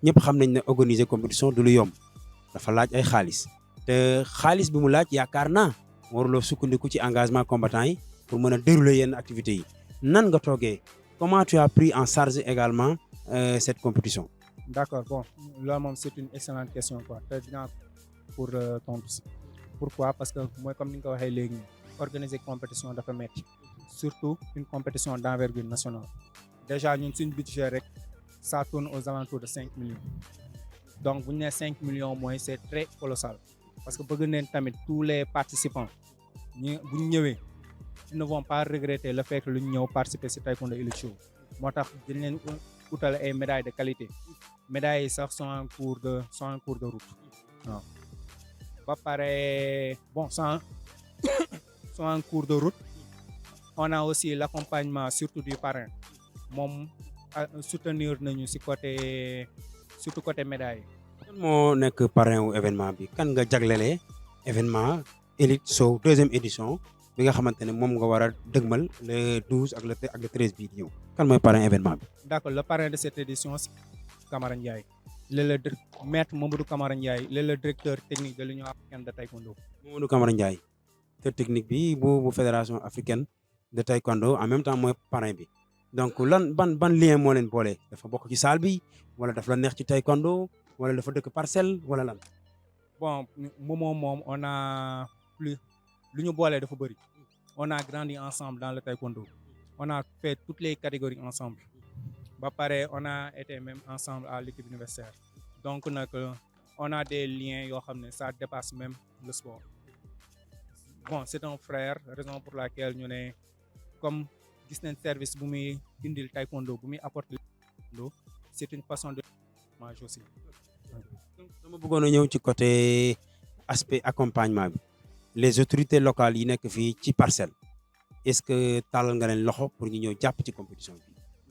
ñëpp xam nañ ne organiser compétition du lu yomb dafa laaj ay xaalis te xaalis bi mu laaj yaakaar naa waruloo sukkandiku ci engagement combattant yi pour mën a dérouler yenn activités yi nan nga toogee comment tu as pris en charge également cette compétition. D'accord, bon, là, c'est une excellente question, quoi. Très bien pour ton souci. Pourquoi? Parce que moi, comme nous l'avons dit, organiser une compétition de métier, surtout une compétition d'envergure nationale. Déjà, nous avons un budget, ça tourne aux alentours de 5 millions. Donc, vous avez 5 millions moins, c'est très colossal. Parce que pour tous les participants, ils ne vont pas regretter le fait que nous avons participé à cette taekwondo elite show. Moi, je des médailles de qualité. Médailles sont en cours de route. Non. Pas pareil, bon, sont en cours de route. On a aussi l'accompagnement, surtout du parrain. Mom soutenir nañu ci côté surtout côté médaille. Kan moo nekk parrain wu événement bi kan nga jaglelee événement Elite Show deuxième édition bi nga xamante ne moom nga war a dëgmal le 12 ak le 13 bii di ñëw kan mooy parrain événement bi. D'accord, le parrain de cette édition c'est Camara Ndiaye. Le maître Mamadou Camara Ndiaye, le directeur technique de l'Union africaine de taekwondo. Mamadou Camara Ndiaye directeur technique bi bu fédération africaine de taekwondo en même temps mooy parrain bi. Donc ban lien moo leen boole dafa bokk ci salle bi wala dafa la neex ci taekwondo wala dafa dëkk parcelle wala lan. Bon moom on a plus lu ñu boole dafa bëri. On a grandi ensemble dans le taekwondo. On a fait toutes les catégories ensemble. Bah pareil, on a été même ensemble à l'équipe universitaire. Donc on a des liens ça dépasse même le sport. Bon, c'est un frère, raison pour laquelle nous sommes comme un service bu muy indil taekwondo bu muy apporter taekwondo, c'est une façon de marcher aussi. dama bëggoon a ñëw ci côté aspect accompagnement bi les autorités locales yi nekk fii ci parcelle est-ce que tàllal nga leen loxo pour ñu ñëw jàpp ci compétition bi.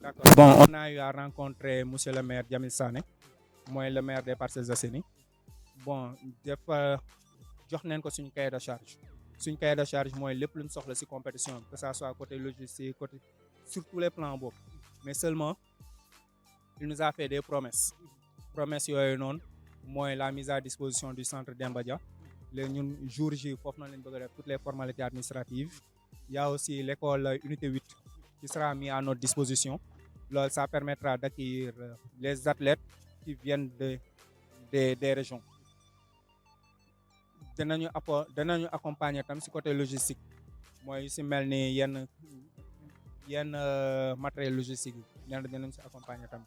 D'accord. Bon, on a eu à rencontrer monsieur le maire Jamil Sané, moi le maire des Parcelles Assainies. Bon, des fois jox nañ ko suñu cahier de charge. Suñu cahier de charge mooy lépp lu ñu soxla ci compétition que ça soit côté logistique côté sur tous les plans boobu. Mais seulement il nous a fait des promesses. Promesses yooyu noonu mooy la mise à disposition du centre Demba Dia. Les ñun jour J foofu noonu lañ bëgg a def toutes les formalités administratives. Il y a aussi l'école unité 8 qui sera mis à notre disposition. Là, ça permettra d'accueillir les athlètes qui viennent des régions. Danañu accompagner tam ci côté logistique mooy ci mel ni yenn matériel logistique yi danañ ci accompagner tam.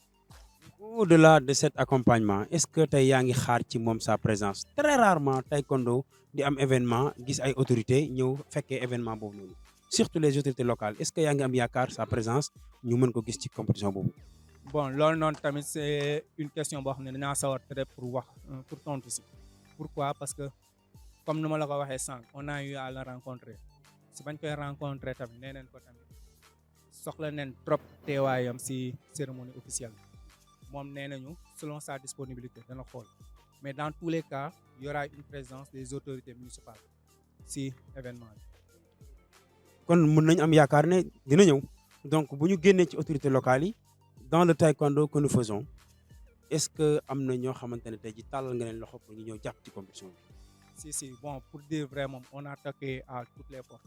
Au-delà de cet accompagnement est-ce que tey yaa ngi xaar ci moom sa présence très rarement taekwondo di am événement gis ay autorités ñëw fekkee événement boobu noonu surtout les autorités locales est-ce que yaa ngi am yaakaar sa présence ñu mën ko gis ci compétition boobu. Bon loolu noonu tamit c'est une question boo xam ne dañaa sawar peut-être pour tontu ci. Pourquoi? Parce que comme nu ma la ko waxee sànq on a eu à le rencontrer si bañ koy rencontrer tamit nee neen ko tamit soxla neen trop teewaayam ci cérémonie officielle moom nee nañu selon sa disponibilité dana xool mais dans tous les cas il y aura une présence des autorités municipales ci événement bi. kon mën nañ am yaakaar ne dina ñëw donc bu ñu génnee ci autorités locales yi dans le taekwondo que nous faisons est-ce que am na ñoo xamante ne tey ji tàllal nga leen loxo pour ñu ñëw jàpp ci compétition bi. Si, bon, pour dire vraiment, on a attaqué à toutes les portes.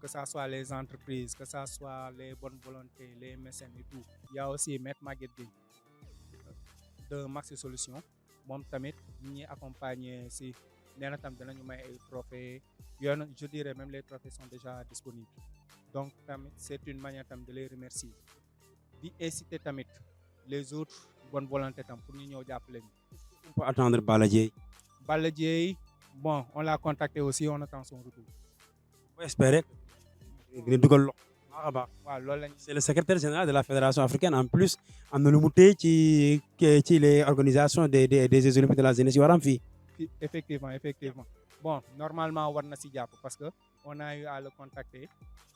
Que ce soit les entreprises, que ce soit les bonnes volontés, les mécènes et tout. Il y a aussi Maître Maguette Gueye de Maxi Solution. Moi, tamit, nous accompagné si nous avons ay trophées. Je dirais même les trophées sont déjà disponibles. Donc, c'est une manière de les remercier. Et inciter tamit les autres bonnes volontés pour nous ñëw jàppale ñu. On peut attendre Balla Dieye. Balla Dieye, bon, on l'a contacté aussi, on attend son retour. On espère c'est le secrétaire général de la Fédération africaine. En plus, on a le qui les organisations des Jeux olympiques de la jeunesse. Effectivement. Bon, normalement, on a signé parce qu'on a eu à le contacter,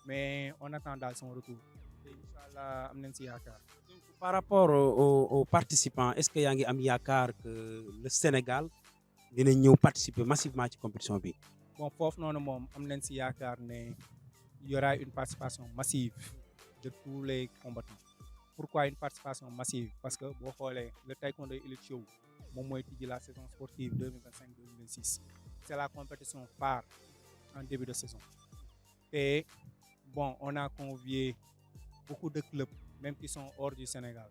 mais on attend son retour. Inch'Allah, par rapport aux participants, est-ce qu'il y a un yakar que le Sénégal dina ñëw participer massivement à la compétition bi? Bon, foofu noonu moom am nañ ci yaakaar ne il y aura une participation massive de tous les combattants. pourquoi une participation massive? Parce que le taekwondo Elite Show, la saison sportive 2025-2026, c'est la compétition phare en début de saison. Et bon, on a convié beaucoup de clubs, même qui sont hors du Sénégal.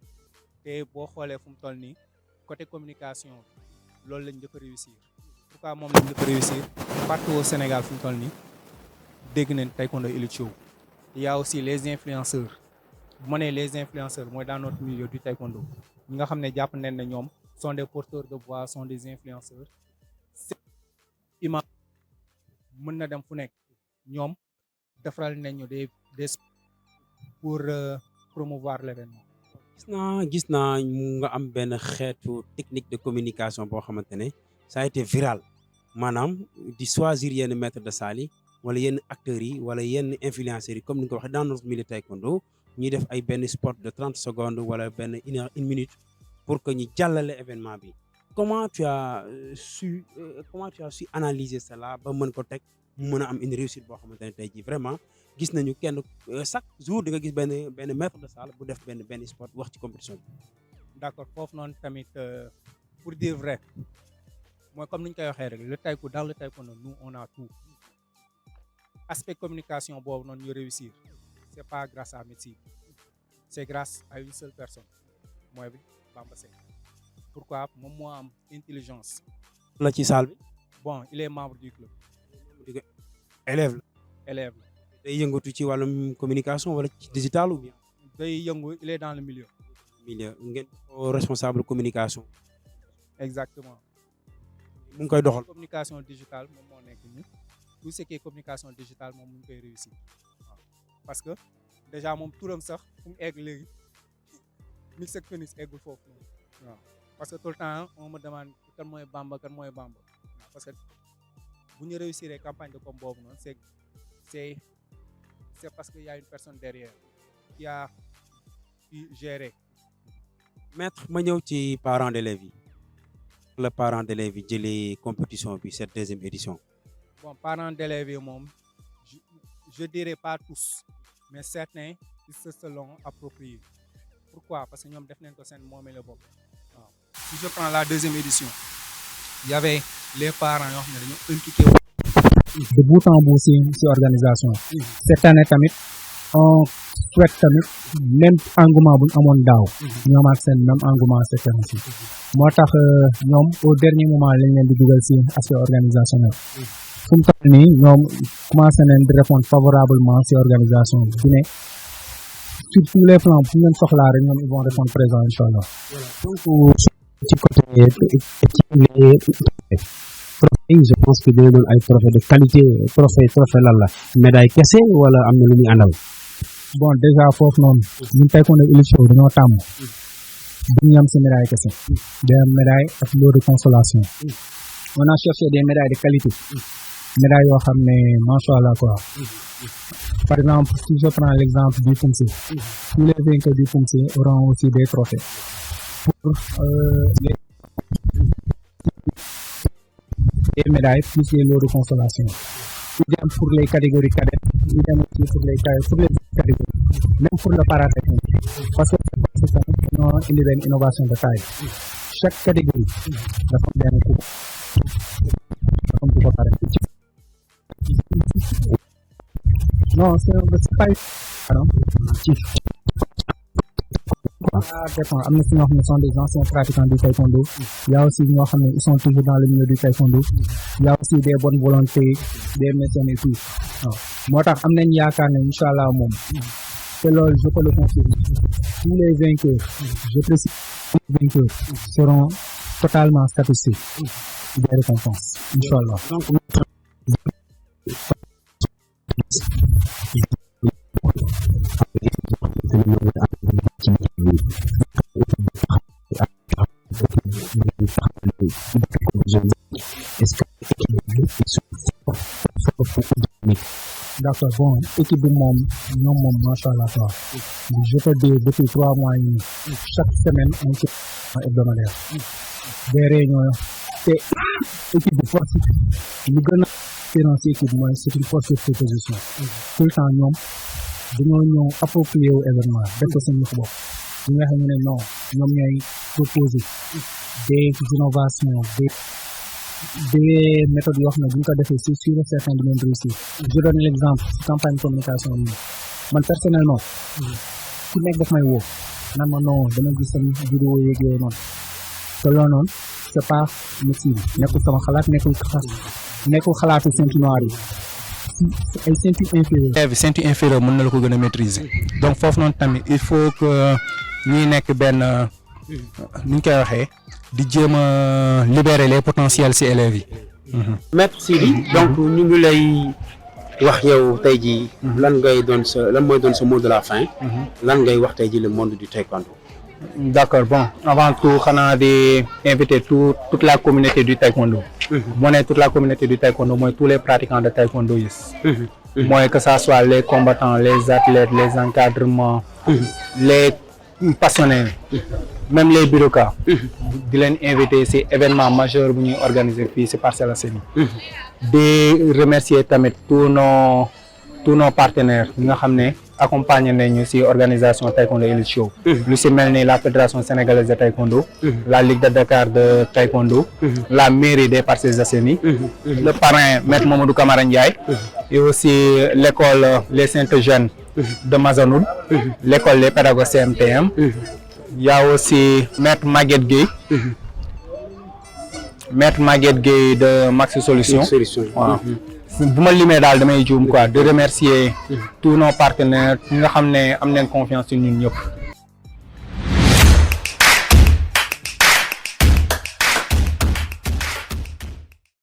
Et côté communication, c'est ce qu'on a réussir. Pourquoi on a réussir? Partout au Sénégal, dégg nañ taekwondo Elite Show. Il y a aussi les influenceurs. Les influenceurs, moi dans notre milieu du taekwondo, nous savons sont des porteurs de voix, sont des influenceurs. Image mën na dem fu nekk ñoom defaral nañu des pour promouvoir l'événement. gis naa nga am benn xeetu technique de communication boo xamante ne ça a été viral maanaam di choisir yenn maître de salle yi wala yenn acteurs yi wala yenn influenceurs yi comme ni nga ko waxee dans notre milieu taekwondo ñuy def ay benn spot de 30 secondes wala benn une minute pour que ñu jàllale événement bi. Comment tu as su analyser cela ba mën ko teg mu mën a am une réussite boo xamante ne tey jii vraiment gis nañu kenn chaque jour di nga gis benn maître de salle bu def benn sport wax ci compétition bi. D'accord, foofu noonu tamit pour dire vrai mooy comme ni ñu koy waxee rek dans le taekwondo nous on a tout. Aspect communication boobu noonu ñu réussir c'est pas grâce à Messi, c'est grâce à une seule personne mooy Bamba Seck. Pourquoi? Moom moo am intelligence. la ci salle bi. Bon, il est membre du club. élève la. day yëngatu ci wàllum communication wala ci digital ou bien. Il est dans le milieu. ngeen responsable communication. Exactement. mu ngi koy doxal. Communication digitale moom moo nekk nii tout ce qui est communication digitale moom mu ngi koy réussir waaw parce que déjà moom turam sax fu mu egg léegi mix ak Phoenix eggul foofu noonu waaw parce que tout le temps on me demande kan mooy Bamba waaw parce que bu ñu réussir campagne de com boobu noonu c'est parce que y a une personne derrière qui a pu gérer. Maître ma ñëw ci parents d'élèves yi. Le parent d'élèves yi jëlee compétition bi cette deuxième édition. Bon, parents d'élèves yi moom je dirais pas tous mais certains ils se sont appropriés. Pourquoi? Parce que ñoom def nañ ko seen moomeel bopp waaw. Si je prends la deuxième édition il y avait les parents yoo xam ne dañoo impliqué de bout en bout si organisation. Cette année tamit on souhaite tamit même engouement bu ñu amoon daaw. ñoom ak seen même engouement cette année ci. moo tax ñoom au dernier moment lañ leen di dugal si aspect organisationnel. fu mu toll nii ñoom commencé nañ di répondre favorablement si organisation bi ne sur tous les plans fu ñu leen soxlaa rek ñoom ils vont répondre présent incha allah. Donc ci côté je pense que dina doon ay trophée de qualité trophée lan la médaille kese wala am na lu muy àndal. Bon déjà foofu noonu ñun taekwondo Elite Show dañoo tàmm bu ñu am si médaille kese des médailles ak lot de consolation on a cherché des médailles de qualité médailles yoo xam ne macha allah quoi. Par exemple si je prends l'exemple du FUMSI tous les vainqueurs du FUMSI auront aussi des trophées pour les médailles plus les lots de consolation. Idem pour les catégories cadettes, idem aussi pour les catégories, même pour le paratechnique. Parce que c'est ça, il y a une innovation de taille. Chaque catégorie, la femme d'un coup. Non, c'est pas am na si ñoo xam ne sont des anciens pratiquants du taekwondo. Il y a aussi ñoo xam ne ils sont toujours dans le milieu du taekwondo. Il y a aussi des bonnes volontés, des mécènes et tout. waaw moo tax am nañ yaakaar ne incha allah moom te loolu je peux le confirmer tous les vainqueurs je précise tous les vainqueurs seront totalement statistiques des récompenses incha allah. D'accord, bon, équipe de ñoom moom macha allah quoi. Je peux dire depuis 3 mois yi chaque semaine on fait un hebdomadaire. Des réunions te équipe de force lu gën a financier équipe mooy c'est une force de proposition. Tout le temps ñoom dañoo ñëw approprier wu événement def ko seen bopp. yi nga xam ne non ñoom ñooy proposer des innovations des méthodes yoo xam ne bu ñu ko defee c'est sûr et certain di ngeen réussir. Je donne l'exemple ci campagne communication bi man personnellement ku nekk daf may woo nan ma non dama gis seen vidéo yeeg yooyu noonu te loolu noonu c'est pas possible nekkul sama xalaat nekkul xalaatu ceinture noire yi ay ceinture inférieure. élève ceinture inférieure mën na la ko gën a maîtriser donc foofu noonu tamit il faut que ñuy nekk benn ni ñu koy waxee di jéem a libérer les potentiels ci élèves yi. Maître Sidy donc ñu ngi lay wax yow tey jii lan mooy doon sa mot de la fin. lan ngay wax tey jii le monde du taekwondo. D'accord, bon, avant tout, on a invité toute la communauté du taekwondo. Moi, toute la communauté du taekwondo, moi, tous les pratiquants de taekwondo, moi, que ce soit les combattants, les athlètes, les encadrements, les passionnés, même les bureaucrates, de les inviter ces événements majeurs que nous organisons ici, c'est Parcelles Assainies. De remercier tamit tous nos partenaires, nous avons accompagné nañu ci organisation taekwondo elite show lu ci mel ni la fédération sénégalaise de taekwondo la ligue de Dakar de taekwondo la mairie des Parcelles Assainies le parrain maître Mamadou Camara Ndiaye et aussi l'école les Saintes Jeunes de Mazanoud l'école les pédagogues CMTM il y a aussi maître Maguette Gueye de Maxi Solution waaw bu ma limee daal damay juum quoi de remercier tous nos partenaires ñi nga xam ne am nañ confiance ci ñun ñëpp